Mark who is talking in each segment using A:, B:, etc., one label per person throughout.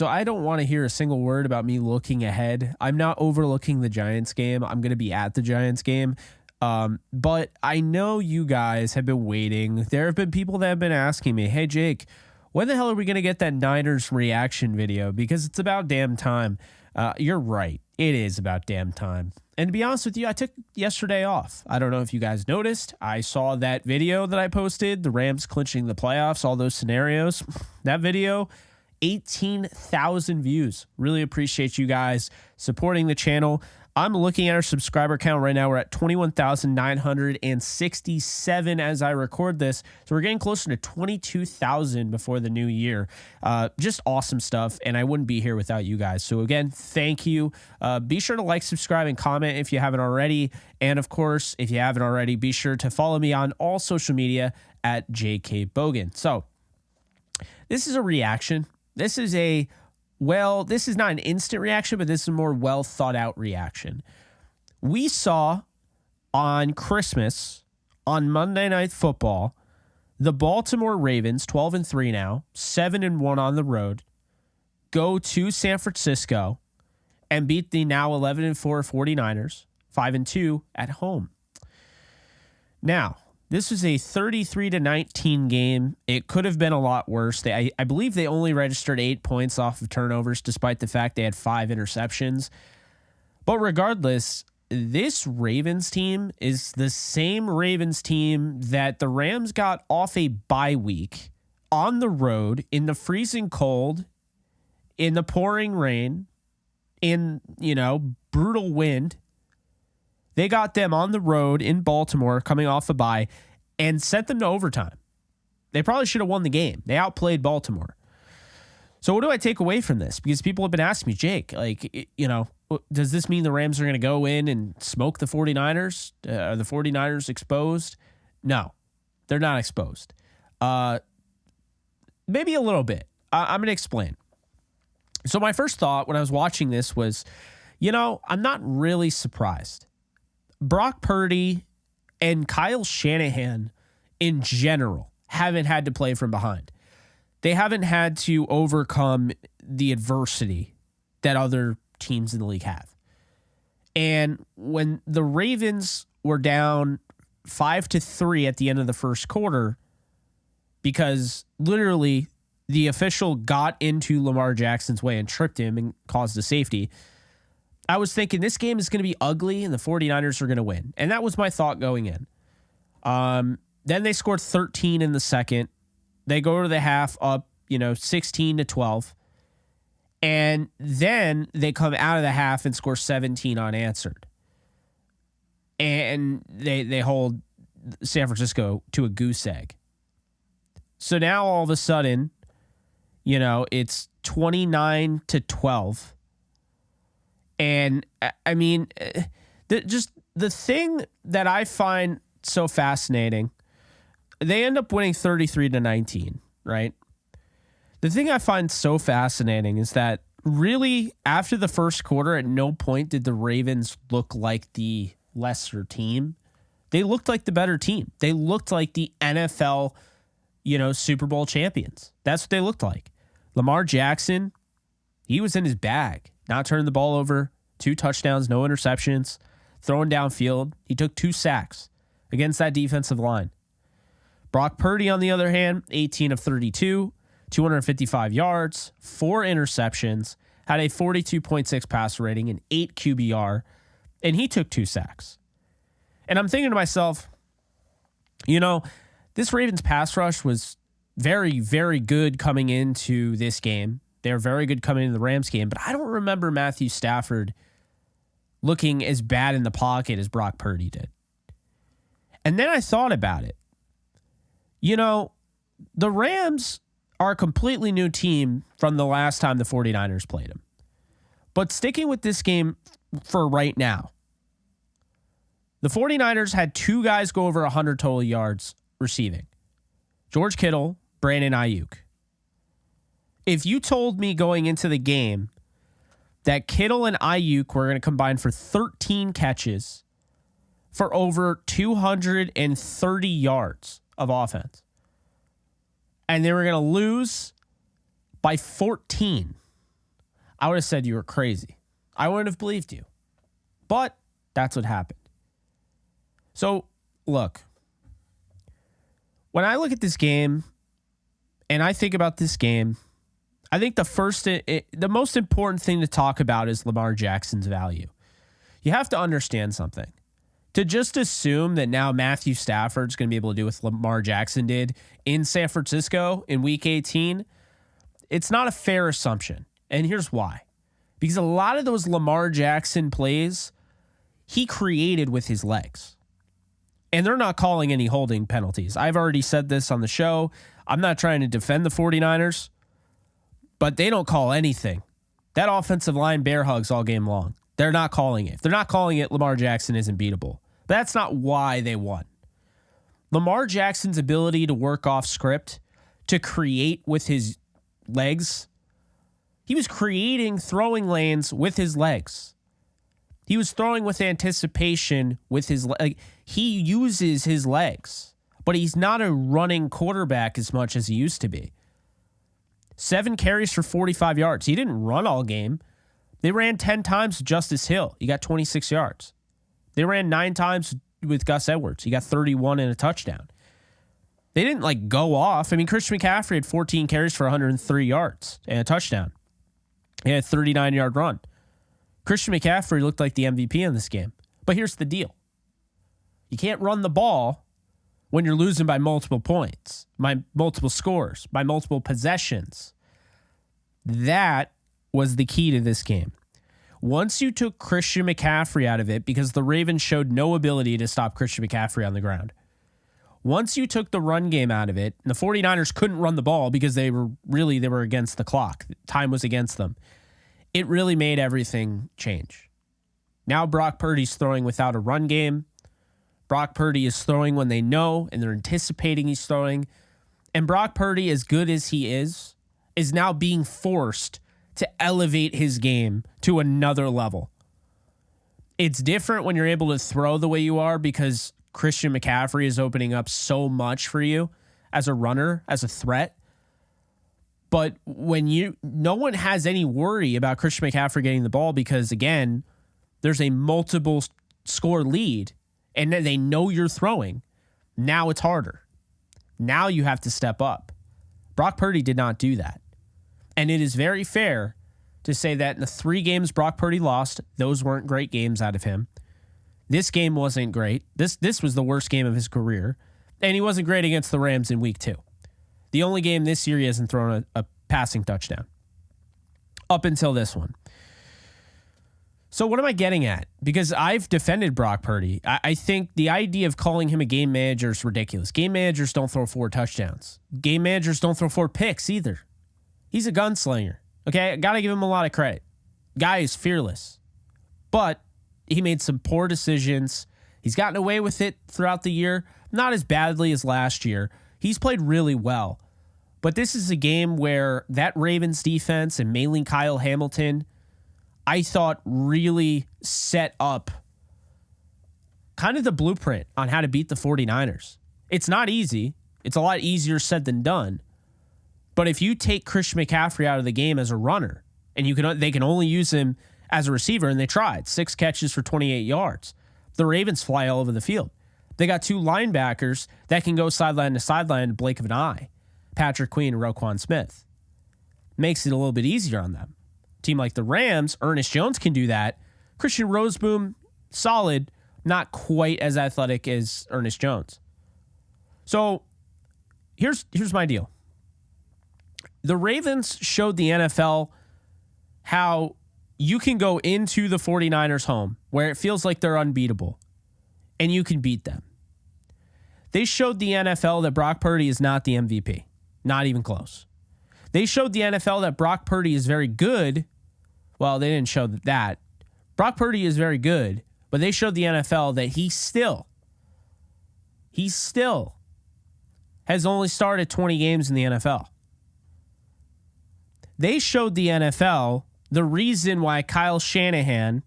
A: So I don't want to hear a single word about me looking ahead. I'm not overlooking the Giants game. I'm going to be at the Giants game. But I know you guys have been waiting. There have been people that have been asking me, hey, Jake, when the hell are we going to get that Niners reaction video? Because it's about damn time. You're right. It is about damn time. And to be honest with you, I took yesterday off. I don't know if you guys noticed. I saw that video that I posted, the Rams clinching the playoffs, all those scenarios. That video, 18,000 views. Really appreciate you guys supporting the channel. I'm looking at our subscriber count right now. We're at 21,967 as I record this. So we're getting closer to 22,000 before the new year. Just awesome stuff. And I wouldn't be here without you guys. So again, thank you. Be sure to like, subscribe, and comment if you haven't already. And of course, if you haven't already, be sure to follow me on all social media at JK So this is a reaction. This is this is not an instant reaction, but this is a more well thought out reaction. We saw on Christmas, on Monday Night Football, the Baltimore Ravens, 12-3 now, 7-1 on the road, go to San Francisco and beat the now 11-4 49ers, 5-2 at home. Now, this was a 33-19 game. It could have been a lot worse. I believe they only registered 8 points off of turnovers, despite the fact they had 5 interceptions. But regardless, this Ravens team is the same Ravens team that the Rams got off a bye week on the road in the freezing cold, in the pouring rain, in, brutal wind. They got them on the road in Baltimore coming off a bye and sent them to overtime. They probably should have won the game. They outplayed Baltimore. So what do I take away from this? Because people have been asking me, Jake, does this mean the Rams are going to go in and smoke the 49ers? Are the 49ers exposed? No, they're not exposed. Maybe a little bit. I'm going to explain. So my first thought when I was watching this was, I'm not really surprised. Brock Purdy and Kyle Shanahan in general haven't had to play from behind. They haven't had to overcome the adversity that other teams in the league have. And when the Ravens were down 5-3 at the end of the first quarter, because literally the official got into Lamar Jackson's way and tripped him and caused a safety, I was thinking this game is going to be ugly and the 49ers are going to win. And that was my thought going in. Then they scored 13 in the second. They go to the half up, 16-12. And then they come out of the half and score 17 unanswered. And they hold San Francisco to a goose egg. So now all of a sudden, it's 29-12. And I mean, the thing that I find so fascinating, they end up winning 33-19, right? The thing I find so fascinating is that really after the first quarter, at no point did the Ravens look like the lesser team. They looked like the better team. They looked like the NFL, Super Bowl champions. That's what they looked like. Lamar Jackson, he was in his bag. Not turning the ball over, 2 touchdowns, no interceptions, throwing downfield. He took 2 sacks against that defensive line. Brock Purdy, on the other hand, 18 of 32, 255 yards, 4 interceptions, had a 42.6 passer rating and 8 QBR, and he took 2 sacks. And I'm thinking to myself, this Ravens pass rush was very, very good coming into this game. They're very good coming into the Rams game, but I don't remember Matthew Stafford looking as bad in the pocket as Brock Purdy did. And then I thought about it. The Rams are a completely new team from the last time the 49ers played them. But sticking with this game for right now, the 49ers had 2 guys go over 100 total yards receiving. George Kittle, Brandon Ayuk. If you told me going into the game that Kittle and Ayuk were going to combine for 13 catches for over 230 yards of offense, and they were going to lose by 14, I would have said you were crazy. I wouldn't have believed you. But that's what happened. So, look, when I look at this game and I think about this game, I think the most important thing to talk about is Lamar Jackson's value. You have to understand something. To just assume that now Matthew Stafford's going to be able to do what Lamar Jackson did in San Francisco in Week 18, it's not a fair assumption. And here's why. Because a lot of those Lamar Jackson plays, he created with his legs. And they're not calling any holding penalties. I've already said this on the show. I'm not trying to defend the 49ers, but they don't call anything. That offensive line bear hugs all game long. They're not calling it. If they're not calling it, Lamar Jackson isn't beatable. But that's not why they won. Lamar Jackson's ability to work off script, to create with his legs, he was creating throwing lanes with his legs. He was throwing with anticipation with his legs. He uses his legs, but he's not a running quarterback as much as he used to be. 7 carries for 45 yards. He didn't run all game. They ran 10 times with Justice Hill. He got 26 yards. They ran 9 times with Gus Edwards. He got 31 and a touchdown. They didn't go off. I mean, Christian McCaffrey had 14 carries for 103 yards and a touchdown. He had a 39-yard run. Christian McCaffrey looked like the MVP in this game. But here's the deal. You can't run the ball when you're losing by multiple points, by multiple scores, by multiple possessions. That was the key to this game. Once you took Christian McCaffrey out of it, because the Ravens showed no ability to stop Christian McCaffrey on the ground. Once you took the run game out of it, and the 49ers couldn't run the ball because they were against the clock. Time was against them. It really made everything change. Now Brock Purdy's throwing without a run game. Brock Purdy is throwing when they know and they're anticipating he's throwing. And Brock Purdy, as good as he is now being forced to elevate his game to another level. It's different when you're able to throw the way you are because Christian McCaffrey is opening up so much for you as a runner, as a threat. But when no one has any worry about Christian McCaffrey getting the ball because, again, there's a multiple score lead and they know you're throwing. Now it's harder. Now you have to step up. Brock Purdy did not do that. And it is very fair to say that in the 3 games Brock Purdy lost, those weren't great games out of him. This game wasn't great. This was the worst game of his career. And he wasn't great against the Rams in week 2. The only game this year he hasn't thrown a passing touchdown. Up until this one. So what am I getting at? Because I've defended Brock Purdy. I think the idea of calling him a game manager is ridiculous. Game managers don't throw 4 touchdowns. Game managers don't throw 4 picks either. He's a gunslinger. Okay, I got to give him a lot of credit. Guy is fearless. But he made some poor decisions. He's gotten away with it throughout the year. Not as badly as last year. He's played really well. But this is a game where that Ravens defense and mainly Kyle Hamilton, I thought really set up kind of the blueprint on how to beat the 49ers. It's not easy. It's a lot easier said than done. But if you take Christian McCaffrey out of the game as a runner, and they can only use him as a receiver, and they tried 6 catches for 28 yards. The Ravens fly all over the field. They got 2 linebackers that can go sideline to sideline in the blink of an eye. Patrick Queen and Roquan Smith. Makes it a little bit easier on them. Team like the Rams, Ernest Jones can do that. Christian Roseboom, solid, not quite as athletic as Ernest Jones. So here's my deal. The Ravens showed the NFL how you can go into the 49ers home where it feels like they're unbeatable and you can beat them. They showed the NFL that Brock Purdy is not the MVP. Not even close. They showed the NFL that Brock Purdy is very good. Well, they didn't show that. Brock Purdy is very good, but they showed the NFL that he still has only started 20 games in the NFL. They showed the NFL the reason why Kyle Shanahan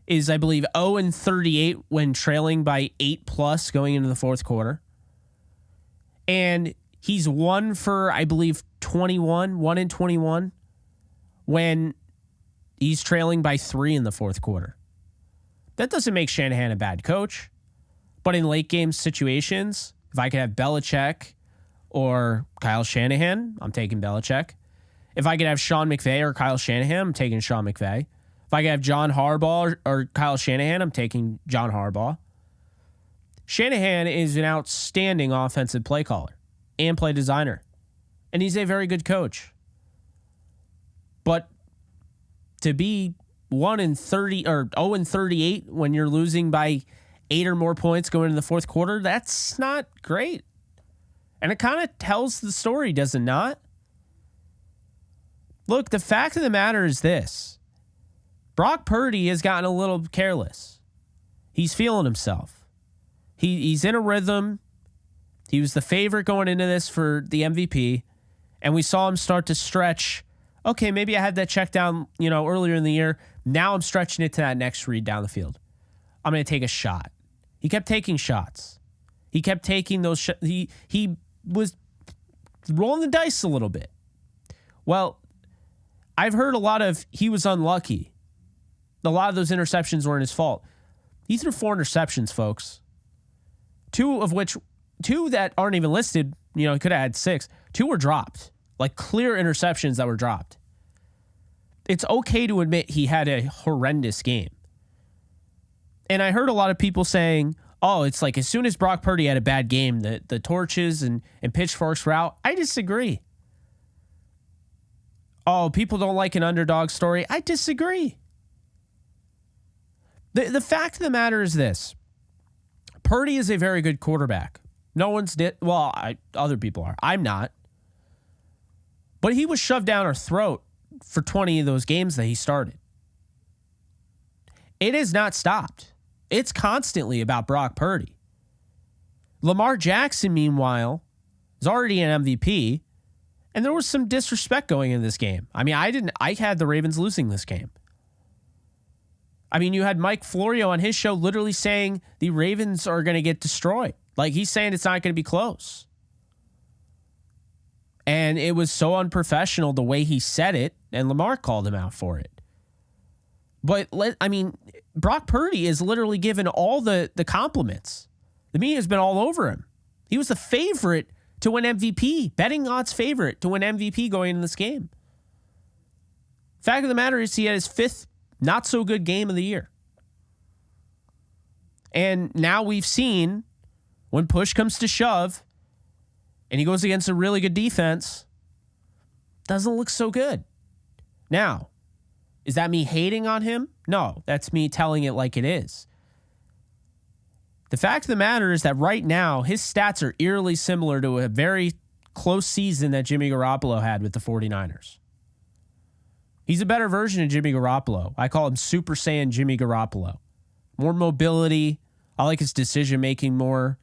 A: is, I believe, 0-38 when trailing by 8+ going into the fourth quarter. And he's 1 in 21 when he's trailing by 3 in the fourth quarter. That doesn't make Shanahan a bad coach. But in late game situations, if I could have Belichick or Kyle Shanahan, I'm taking Belichick. If I could have Sean McVay or Kyle Shanahan, I'm taking Sean McVay. If I could have John Harbaugh or Kyle Shanahan, I'm taking John Harbaugh. Shanahan is an outstanding offensive play caller and play designer. And he's a very good coach. But to be 1-30 or 0-38 when you're losing by 8 or more points going into the fourth quarter, that's not great. And it kind of tells the story, does it not? Look, the fact of the matter is this. Brock Purdy has gotten a little careless. He's feeling himself. He's in a rhythm. He was the favorite going into this for the MVP. And we saw him start to stretch. Okay, maybe I had that check down, earlier in the year. Now I'm stretching it to that next read down the field. I'm going to take a shot. He kept taking shots. He kept taking those shots. He was rolling the dice a little bit. Well, I've heard a lot of he was unlucky. A lot of those interceptions weren't his fault. He threw 4 interceptions, folks. 2 that aren't even listed. He could have had 6. 2 were dropped. Like clear interceptions that were dropped. It's okay to admit he had a horrendous game. And I heard a lot of people saying, oh, it's like as soon as Brock Purdy had a bad game, the torches and pitchforks were out. I disagree. Oh, people don't like an underdog story. I disagree. The fact of the matter is this. Purdy is a very good quarterback. No one's other people are. I'm not. But he was shoved down our throat for 20 of those games that he started. It has not stopped. It's constantly about Brock Purdy. Lamar Jackson, meanwhile, is already an MVP, and there was some disrespect going in this game. I mean, I had the Ravens losing this game. I mean, you had Mike Florio on his show literally saying the Ravens are going to get destroyed. Like, he's saying it's not going to be close. And it was so unprofessional the way he said it, and Lamar called him out for it. But, Brock Purdy is literally given all the compliments. The media has been all over him. He was the favorite to win MVP, betting odds favorite to win MVP going into this game. Fact of the matter is he had his 5th not-so-good game of the year. And now we've seen when push comes to shove and he goes against a really good defense, doesn't look so good. Now, is that me hating on him? No, that's me telling it like it is. The fact of the matter is that right now, his stats are eerily similar to a very close season that Jimmy Garoppolo had with the 49ers. He's a better version of Jimmy Garoppolo. I call him Super Saiyan Jimmy Garoppolo. More mobility. I like his decision-making more.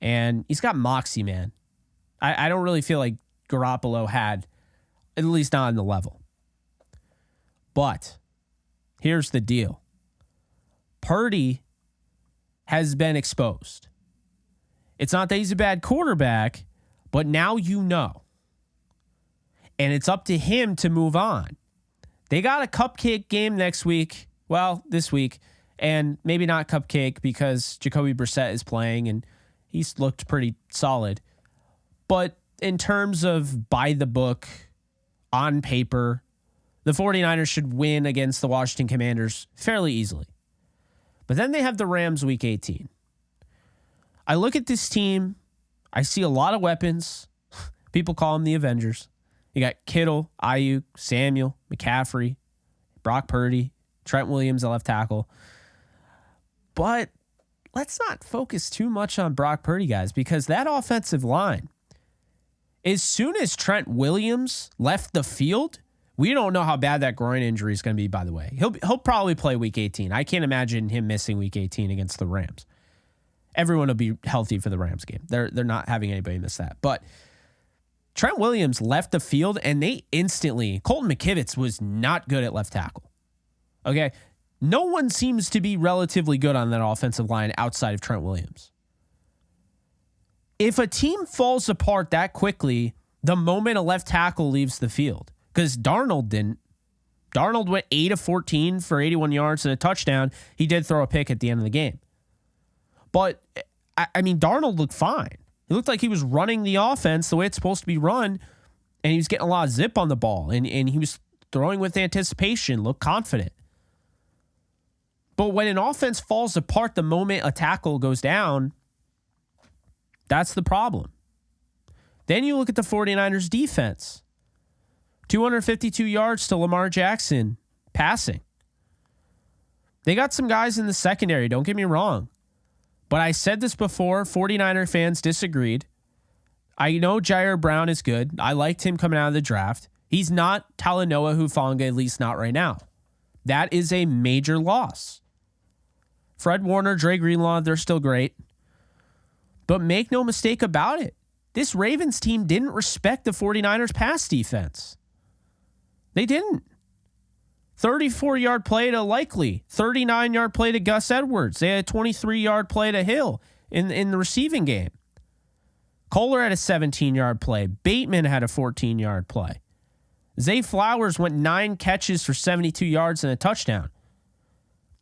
A: And he's got moxie, man. I don't really feel like Garoppolo had, at least not on the level. But here's the deal. Purdy has been exposed. It's not that he's a bad quarterback, but now you know. And it's up to him to move on. They got a cupcake game next week. Well, this week. And maybe not cupcake because Jacoby Brissett is playing and he's looked pretty solid. But in terms of by the book, on paper, the 49ers should win against the Washington Commanders fairly easily. But then they have the Rams week 18. I look at this team. I see a lot of weapons. People call them the Avengers. You got Kittle, Ayuk, Samuel, McCaffrey, Brock Purdy, Trent Williams, the left tackle. But let's not focus too much on Brock Purdy, guys, because that offensive line, as soon as Trent Williams left the field, we don't know how bad that groin injury is going to be, by the way. He'll probably play week 18. I can't imagine him missing week 18 against the Rams. Everyone will be healthy for the Rams game. They're not having anybody miss that. But Trent Williams left the field, and they instantly, Colton McKivitz was not good at left tackle. Okay? No one seems to be relatively good on that offensive line outside of Trent Williams. If a team falls apart that quickly, the moment a left tackle leaves the field, because Darnold didn't, Darnold went 8 of 14 for 81 yards and a touchdown. He did throw a pick at the end of the game. But, I mean, Darnold looked fine. He looked like he was running the offense the way it's supposed to be run, and he was getting a lot of zip on the ball, and he was throwing with anticipation, looked confident. But when an offense falls apart the moment a tackle goes down, that's the problem. Then you look at the 49ers defense. 252 yards to Lamar Jackson passing. They got some guys in the secondary, don't get me wrong. But I said this before, 49er fans disagreed. I know Jair Brown is good. I liked him coming out of the draft. He's not Talanoa Hufanga, at least not right now. That is a major loss. Fred Warner, Dre Greenlaw, they're still great. But make no mistake about it. This Ravens team didn't respect the 49ers pass defense. They didn't. 34-yard play to Likely. 39-yard play to Gus Edwards. They had a 23-yard play to Hill in the receiving game. Kohler had a 17-yard play. Bateman had a 14-yard play. Zay Flowers went 9 catches for 72 yards and a touchdown.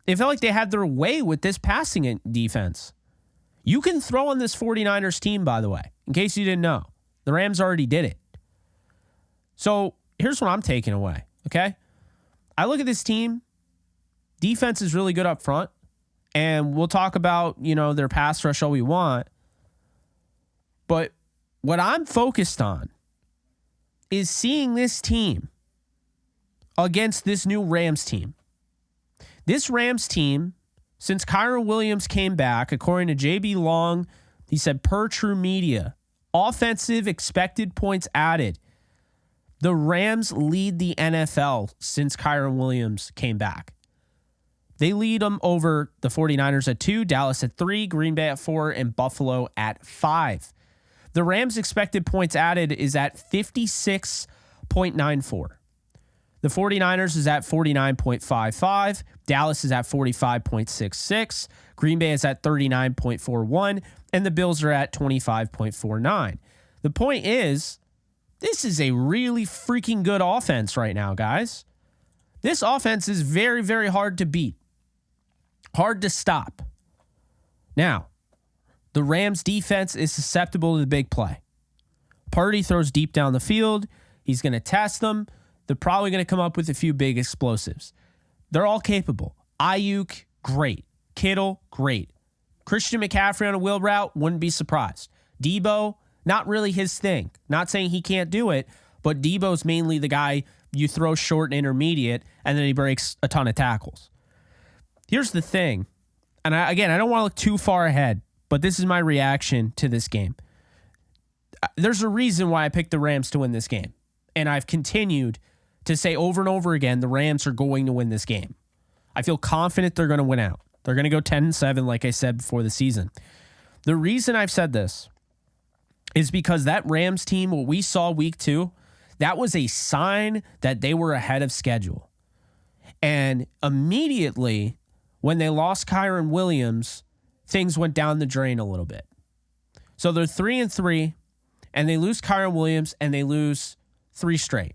A: It felt like they had their way with this passing defense. You can throw on this 49ers team, by the way, in case you didn't know. The Rams already did it. So here's what I'm taking away, okay? I look at this team. Defense is really good up front. And we'll talk about, their pass rush all we want. But what I'm focused on is seeing this team against this new Rams team. This Rams team, since Kyron Williams came back, according to JB Long, he said per True Media, offensive expected points added. The Rams lead the NFL since Kyron Williams came back. They lead them over the 49ers at 2, Dallas at 3, Green Bay at 4, and Buffalo at 5. The Rams' expected points added is at 56.94. The 49ers is at 49.55. Dallas is at 45.66. Green Bay is at 39.41. And the Bills are at 25.49. The point is, this is a really freaking good offense right now, guys. This offense is very, very hard to beat. Hard to stop. Now, the Rams defense is susceptible to the big play. Purdy throws deep down the field. He's going to test them. They're probably going to come up with a few big explosives. They're all capable. Ayuk, great. Kittle, great. Christian McCaffrey on a wheel route, wouldn't be surprised. Debo, not really his thing. Not saying he can't do it, but Debo's mainly the guy you throw short and intermediate, and then he breaks a ton of tackles. Here's the thing, and I don't want to look too far ahead, but this is my reaction to this game. There's a reason why I picked the Rams to win this game, and I've continued to say over and over again, the Rams are going to win this game. I feel confident they're going to win out. They're going to go 10-7, like I said before the season. The reason I've said this is because that Rams team, what we saw week 2, that was a sign that they were ahead of schedule. And immediately, when they lost Kyron Williams, things went down the drain a little bit. So they're 3-3, and they lose Kyron Williams, and they lose 3 straight.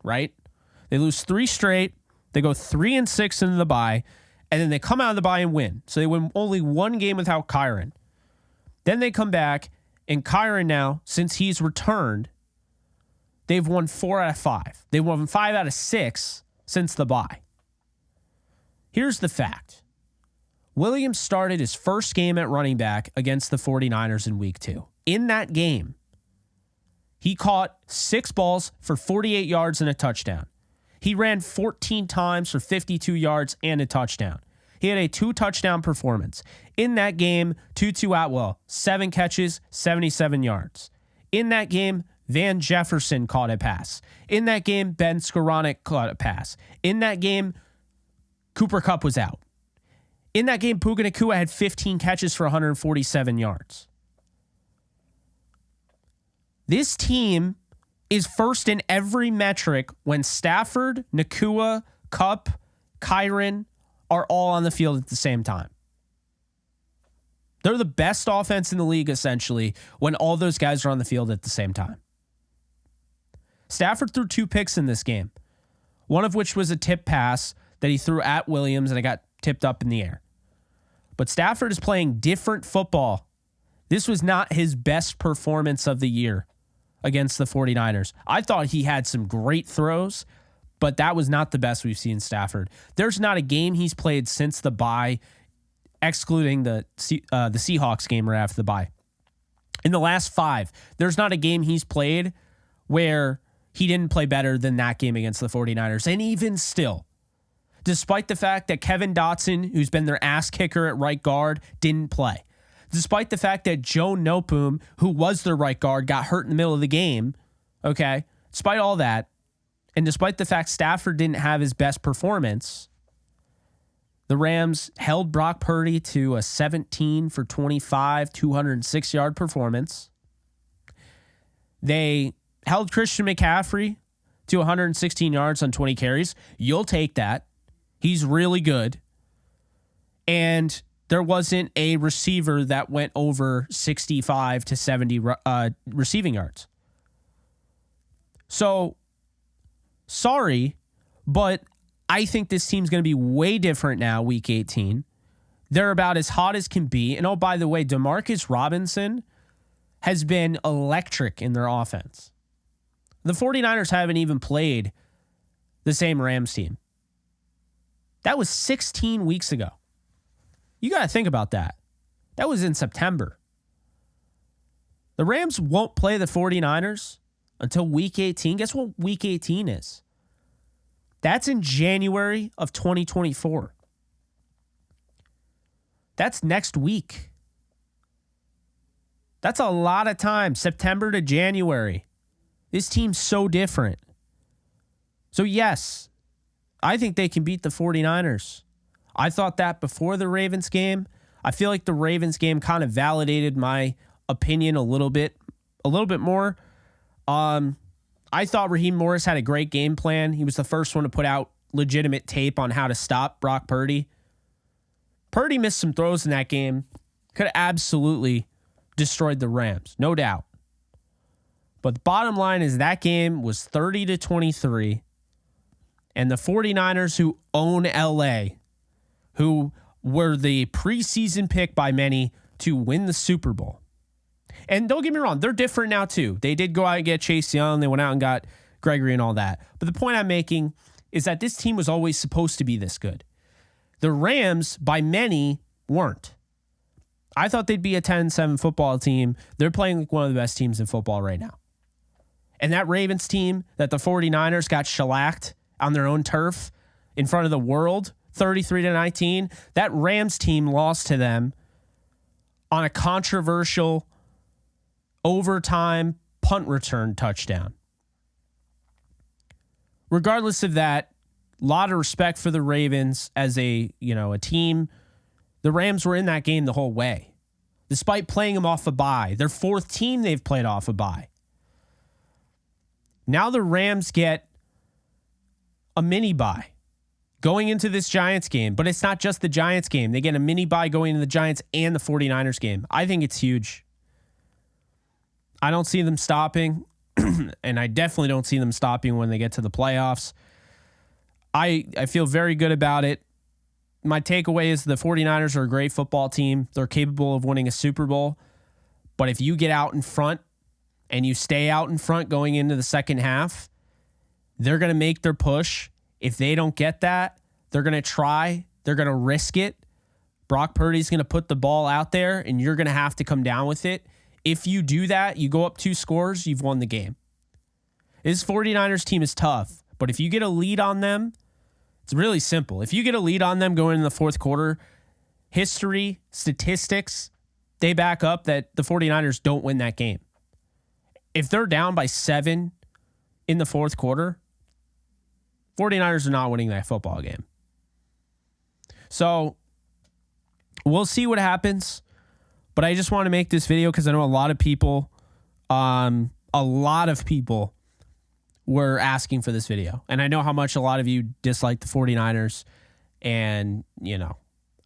A: Right? They lose 3 straight. They go 3-6 into the bye, and then they come out of the bye and win. So they win only 1 game without Kyron. Then they come back, and Kyron now, since he's returned, they've won 4 out of 5. They've won 5 out of 6 since the bye. Here's the fact. Williams started his first game at running back against the 49ers in week 2. In that game, he caught 6 balls for 48 yards and a touchdown. He ran 14 times for 52 yards and a touchdown. He had a 2-touchdown performance. In that game, Tutu Atwell, 7 catches, 77 yards. In that game, Van Jefferson caught a pass. In that game, Ben Skoranek caught a pass. In that game, Cooper Kupp was out. In that game, Puka Nacua had 15 catches for 147 yards. This team is first in every metric when Stafford, Nacua, Kupp, Kyron are all on the field at the same time. They're the best offense in the league, essentially, when all those guys are on the field at the same time. Stafford threw 2 picks in this game. one of which was a tip pass that he threw at Williams and it got tipped up in the air. But Stafford is playing different football. This was not his best performance of the year against the 49ers. I thought he had some great throws, but that was not the best we've seen Stafford. There's not a game he's played since the bye, excluding the Seahawks game right after the bye. In the last 5, there's not a game he's played where he didn't play better than that game against the 49ers. And even still, despite the fact that Kevin Dotson, who's been their ass kicker at right guard, didn't play. Despite the fact that Joe Noteboom, who was their right guard, got hurt in the middle of the game. Okay? Despite all that, and despite the fact Stafford didn't have his best performance, the Rams held Brock Purdy to a 17 for 25, 206-yard performance. They held Christian McCaffrey to 116 yards on 20 carries. You'll take that. He's really good. And there wasn't a receiver that went over 65 to 70 receiving yards. So, sorry, but I think this team's going to be way different now, week 18. They're about as hot as can be. And oh, by the way, Demarcus Robinson has been electric in their offense. The 49ers haven't even played the same Rams team. That was 16 weeks ago. You got to think about that. That was in September. The Rams won't play the 49ers until week 18. Guess what week 18 is? That's in January of 2024. That's next week. That's a lot of time, September to January. This team's so different. So yes, I think they can beat the 49ers. I thought that before the Ravens game. I feel like the Ravens game kind of validated my opinion a little bit more. I thought Raheem Morris had a great game plan. He was the first one to put out legitimate tape on how to stop Brock Purdy. Purdy missed some throws in that game. Could have absolutely destroyed the Rams, no doubt. But the bottom line is that game was 30-23. And the 49ers, who own LA, who were the preseason pick by many to win the Super Bowl. And don't get me wrong, they're different now too. They did go out and get Chase Young. They went out and got Gregory and all that. But the point I'm making is that this team was always supposed to be this good. The Rams, by many, weren't. I thought they'd be a 10-7 football team. They're playing like one of the best teams in football right now. And that Ravens team that the 49ers got shellacked on their own turf in front of the world, 33-19, that Rams team lost to them on a controversial overtime punt return touchdown. Regardless of that, a lot of respect for the Ravens as a team. The Rams were in that game the whole way, despite playing them off a bye. Their 4th team they've played off a bye. Now the Rams get a mini bye going into this Giants game, but it's not just the Giants game. They get a mini bye going into the Giants and the 49ers game. I think it's huge. I don't see them stopping, and I definitely don't see them stopping when they get to the playoffs. I feel very good about it. My takeaway is the 49ers are a great football team. They're capable of winning a Super Bowl. But if you get out in front and you stay out in front going into the second half, they're going to make their push. If they don't get that, they're going to try. They're going to risk it. Brock Purdy's going to put the ball out there, and you're going to have to come down with it. If you do that, you go up 2 scores, you've won the game. This 49ers team is tough, but if you get a lead on them, it's really simple. If you get a lead on them going in the fourth quarter, history, statistics, they back up that the 49ers don't win that game. If they're down by 7 in the fourth quarter, 49ers are not winning that football game. So we'll see what happens. But I just want to make this video because I know a lot of people were asking for this video. And I know how much a lot of you dislike the 49ers. And,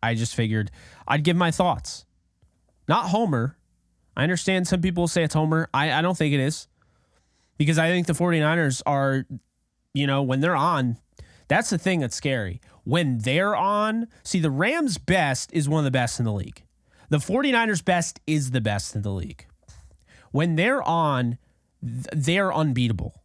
A: I just figured I'd give my thoughts. Not Homer. I understand some people say it's Homer. I don't think it is. Because I think the 49ers are, when they're on, That's the thing that's scary. When they're on, see, the Rams' best is one of the best in the league. The 49ers' best is the best in the league. When they're on, they're unbeatable.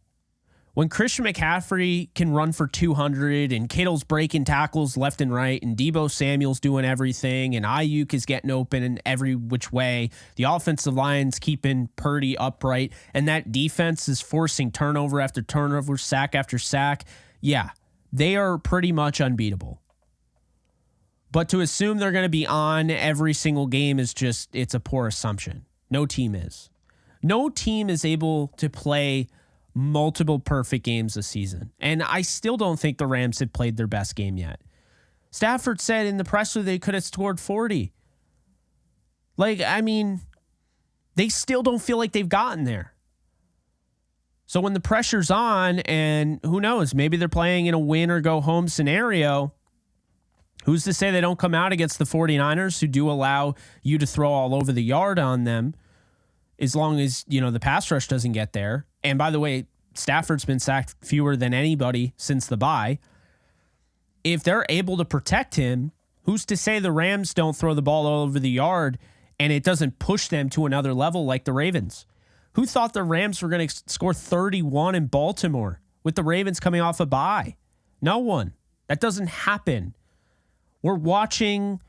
A: When Christian McCaffrey can run for 200 and Kittle's breaking tackles left and right and Deebo Samuel's doing everything and Ayuk is getting open in every which way, the offensive line's keeping Purdy upright, and that defense is forcing turnover after turnover, sack after sack, yeah, they are pretty much unbeatable. But to assume they're going to be on every single game is just, it's a poor assumption. No team is. No team is able to play multiple perfect games this season. And I still don't think the Rams have played their best game yet. Stafford said in the presser they could have scored 40. Like, I mean, they still don't feel like they've gotten there. So when the pressure's on, and who knows, maybe they're playing in a win or go home scenario, who's to say they don't come out against the 49ers, who do allow you to throw all over the yard on them, as long as, you know, the pass rush doesn't get there. And by the way, Stafford's been sacked fewer than anybody since the bye. If they're able to protect him, who's to say the Rams don't throw the ball all over the yard and it doesn't push them to another level like the Ravens? Who thought the Rams were going to score 31 in Baltimore with the Ravens coming off a bye? No one. That doesn't happen. We're watching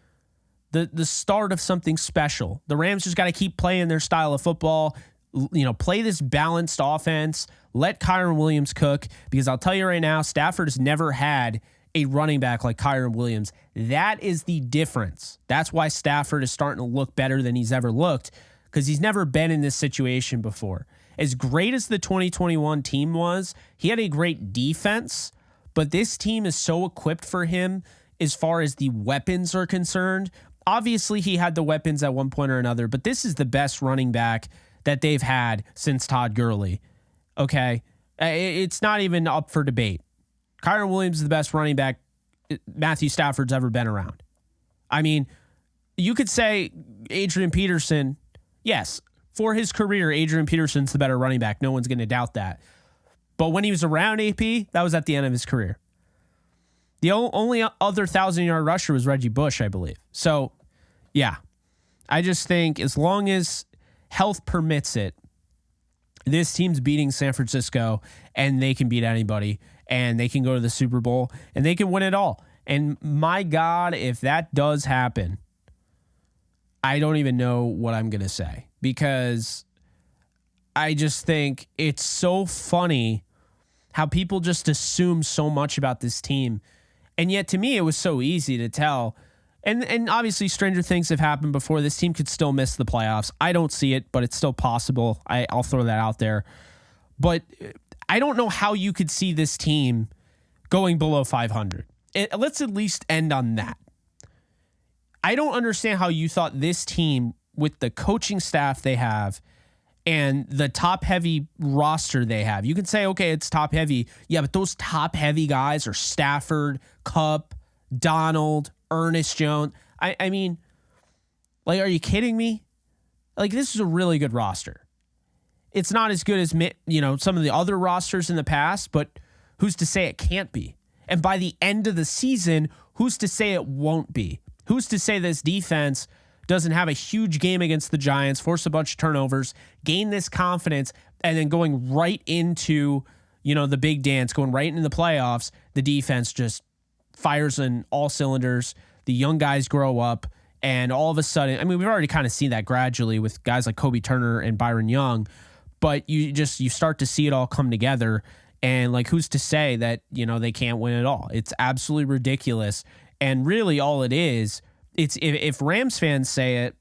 A: the start of something special. The Rams just got to keep playing their style of football, you know, play this balanced offense, let Kyren Williams cook, because I'll tell you right now, Stafford has never had a running back like Kyren Williams. That is the difference. That's why Stafford is starting to look better than he's ever looked, because he's never been in this situation before. As great as the 2021 team was, he had a great defense, but this team is so equipped for him as far as the weapons are concerned. Obviously, he had the weapons at one point or another, but this is the best running back that they've had since Todd Gurley. Okay? It's not even up for debate. Kyren Williams is the best running back Matthew Stafford's ever been around. I mean, you could say Adrian Peterson. Yes, for his career, Adrian Peterson's the better running back. No one's going to doubt that. But when he was around AP, that was at the end of his career. The only other 1,000-yard rusher was Reggie Bush, I believe. So, yeah, I just think as long as health permits it, this team's beating San Francisco, and they can beat anybody, and they can go to the Super Bowl, and they can win it all. And my God, if that does happen, I don't even know what I'm going to say, because I just think it's so funny how people just assume so much about this team. And yet, to me, it was so easy to tell. And obviously, stranger things have happened before. This team could still miss the playoffs. I don't see it, but it's still possible. I'll throw that out there. But I don't know how you could see this team going below 500. Let's at least end on that. I don't understand how you thought this team, with the coaching staff they have and the top-heavy roster they have, you can say, okay, it's top-heavy. Yeah, but those top-heavy guys are Stafford, Kupp, Donald, Ernest Jones. I mean, like, are you kidding me? Like, this is a really good roster. It's not as good as, you know, some of the other rosters in the past, but who's to say it can't be? And by the end of the season, who's to say it won't be? Who's to say this defense doesn't have a huge game against the Giants, force a bunch of turnovers, gain this confidence, and then going right into, you know, the big dance, going right into the playoffs, the defense just fires on all cylinders. The young guys grow up, and all of a sudden, I mean, we've already kind of seen that gradually with guys like Kobe Turner and Byron Young, but you start to see it all come together. And like, who's to say that, you know, they can't win it all? It's absolutely ridiculous. And really all it is, it's if Rams fans say it,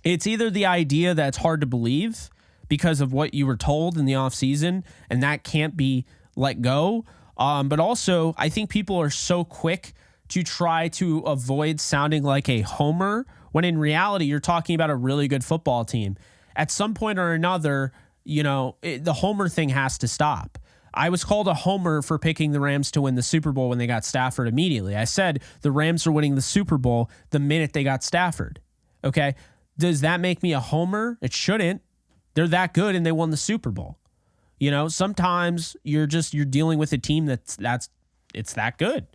A: it's either the idea that's hard to believe because of what you were told in the offseason, and that can't be let go. But also, I think people are so quick to try to avoid sounding like a homer, when in reality, you're talking about a really good football team. At some point or another, you know, the homer thing has to stop. I was called a homer for picking the Rams to win the Super Bowl when they got Stafford immediately. I said the Rams are winning the Super Bowl the minute they got Stafford. Okay. Does that make me a homer? It shouldn't. They're that good and they won the Super Bowl. You know, sometimes you're dealing with a team that's it's that good.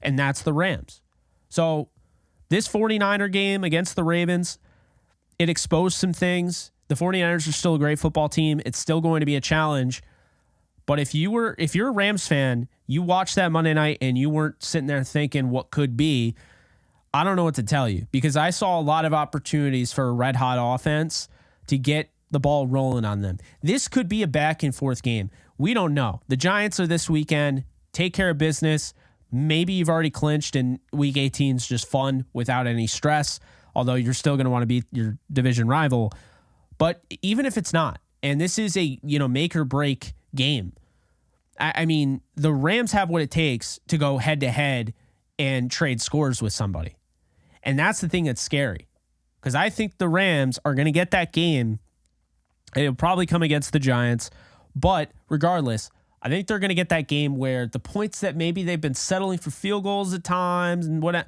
A: And that's the Rams. So this 49er game against the Ravens, it exposed some things. The 49ers are still a great football team. It's still going to be a challenge. But if you're a Rams fan, you watched that Monday night and you weren't sitting there thinking what could be, I don't know what to tell you, because I saw a lot of opportunities for a red hot offense to get the ball rolling on them. This could be a back and forth game. We don't know. The Giants are this weekend. Take care of business. Maybe you've already clinched and week 18 is just fun without any stress, although you're still going to want to beat your division rival. But even if it's not, and this is a make or break game, I mean, the Rams have what it takes to go head to head and trade scores with somebody. And that's the thing that's scary, because I think the Rams are going to get that game. It'll probably come against the Giants, but regardless, I think they're going to get that game where the points that maybe they've been settling for field goals at times and what,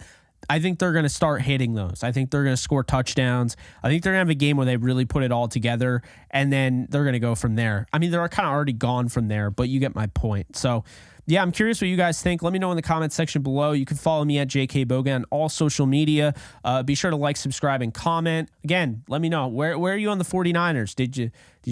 A: I think they're going to start hitting those. I think they're going to score touchdowns. I think they're going to have a game where they really put it all together, and then they're going to go from there. I mean, they're kind of already gone from there, but you get my point. So, yeah, I'm curious what you guys think. Let me know in the comment section below. You can follow me at JKBogan on all social media. Be sure to like, subscribe, and comment. Again, let me know. Where are you on the 49ers? Did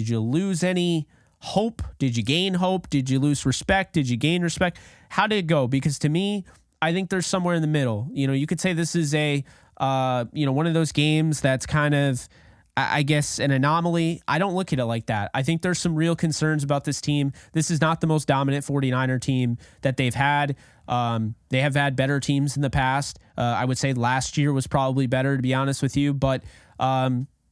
A: you lose any hope? Did you gain hope? Did you lose respect? Did you gain respect? How did it go? Because to me, I think there's somewhere in the middle. You could say this is a, one of those games that's kind of, I guess, an anomaly. I don't look at it like that. I think there's some real concerns about this team. This is not the most dominant 49er team that they've had. They have had better teams in the past. I would say last year was probably better, to be honest with you. But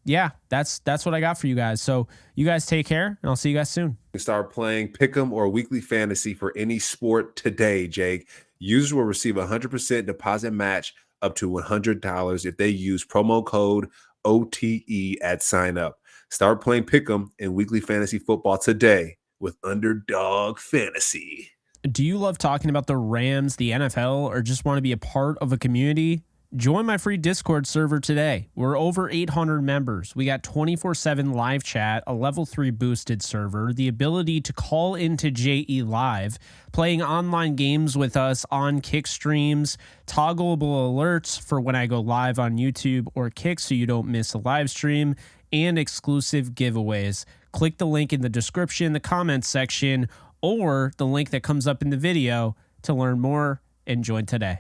A: yeah, that's what I got for you guys. So you guys take care, and I'll see you guys soon.
B: Start playing Pick'em or Weekly Fantasy for any sport today, Jake. Users will receive a 100% deposit match up to $100 if they use promo code OTE at sign up. Start playing Pick'em and Weekly Fantasy Football today with Underdog Fantasy.
A: Do you love talking about the Rams, the NFL, or just want to be a part of a community? Join my free Discord server today. We're over 800 members. We got 24/7 live chat, a level 3 boosted server, the ability to call into JE Live, playing online games with us on Kick streams, toggleable alerts for when I go live on YouTube or Kick so you don't miss a live stream, and exclusive giveaways. Click the link in the description, the comments section, or the link that comes up in the video to learn more and join today.